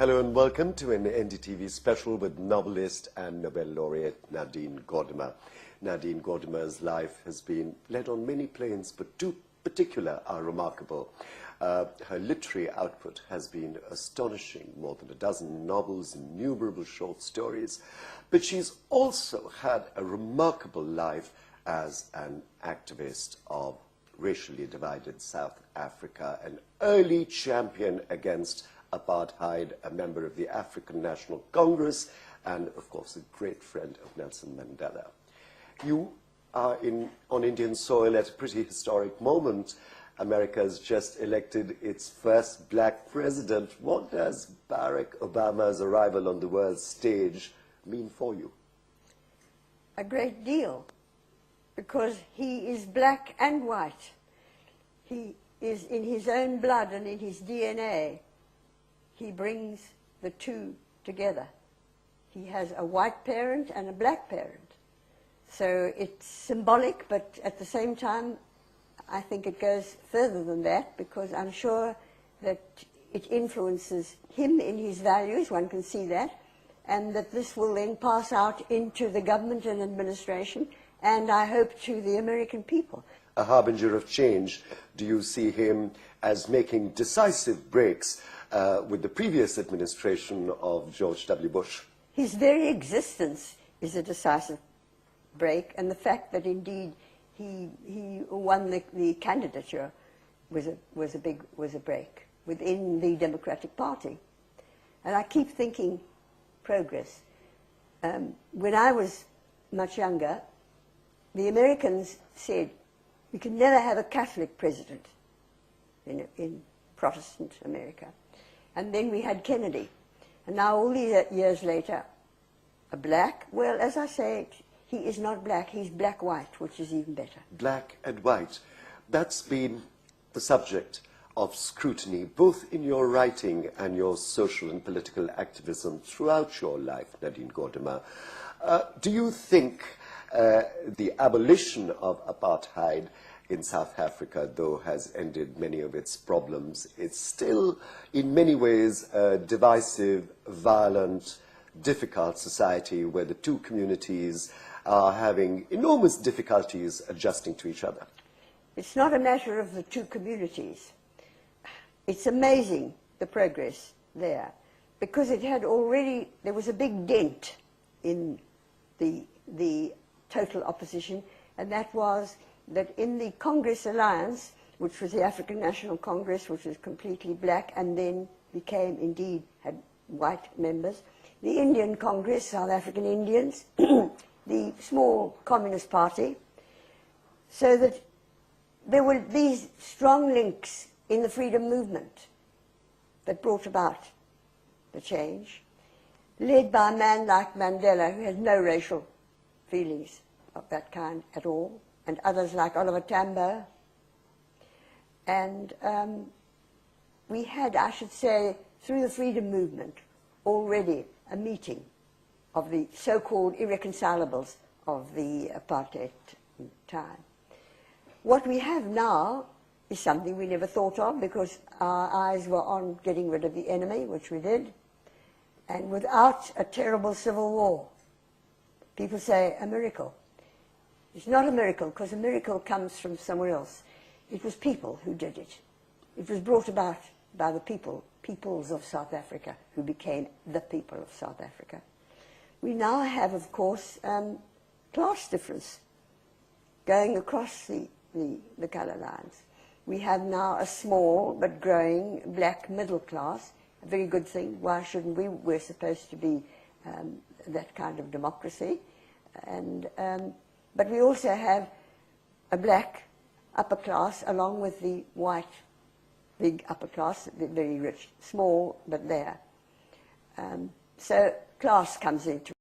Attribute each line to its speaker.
Speaker 1: Hello and welcome to an NDTV special with novelist and Nobel laureate Nadine Gordimer. Nadine Gordimer's life has been led on many planes, but two particular are remarkable. Her literary output has been astonishing, more than a dozen novels, innumerable short stories, but she's also had a remarkable life as an activist of racially divided South Africa, an early champion against apartheid, a member of the African National Congress, and, of course, a great friend of Nelson Mandela. You are on Indian soil at a pretty historic moment. America has just elected its first black president. What does Barack Obama's arrival on the world stage mean for you?
Speaker 2: A great deal, because he is black and white. He is in his own blood and in his DNA. He brings the two together. He has a white parent and a black parent. So it's symbolic, but at the same time, I think it goes further than that, because I'm sure that it influences him in his values, one can see that, and that this will then pass out into the government and administration, and I hope to the American people.
Speaker 1: A harbinger of change. Do you see him as making decisive breaks with the previous administration of George W. Bush?
Speaker 2: His very existence is a decisive break, and the fact that indeed he won the candidature was a break within the Democratic Party. And I keep thinking progress. When I was much younger, the Americans said, we can never have a Catholic president in Protestant America. And then we had Kennedy. And now all these years later, a black, well, as I say, he is not black, he's black-white, which is even better.
Speaker 1: Black and white. That's been the subject of scrutiny, both in your writing and your social and political activism throughout your life, Nadine Gordimer. Do you think the abolition of apartheid in South Africa, though, has ended many of its problems, it's still, in many ways, a divisive, violent, difficult society where the two communities are having enormous difficulties adjusting to each other?
Speaker 2: It's not a matter of the two communities. It's amazing, the progress there, because it had already, there was a big dent in the total opposition, and that was that in the Congress Alliance, which was the African National Congress, which was completely black and then became, indeed, had white members, the Indian Congress, South African Indians, the small Communist Party, so that there were these strong links in the freedom movement that brought about the change, led by a man like Mandela, who had no racial feelings of that kind at all, and others like Oliver Tambo. And we had, I should say, through the freedom movement, already a meeting of the so-called irreconcilables of the apartheid time. What we have now is something we never thought of, because our eyes were on getting rid of the enemy, which we did, and without a terrible civil war. People say a miracle. It's not a miracle, because a miracle comes from somewhere else. It was people who did it. It was brought about by the peoples of South Africa, who became the people of South Africa. We now have, of course, class difference going across the colour lines. We have now a small but growing black middle class, a very good thing. Why shouldn't we? We're supposed to be that kind of democracy. And but we also have a black upper class along with the white big upper class, very rich, small but there. So class comes into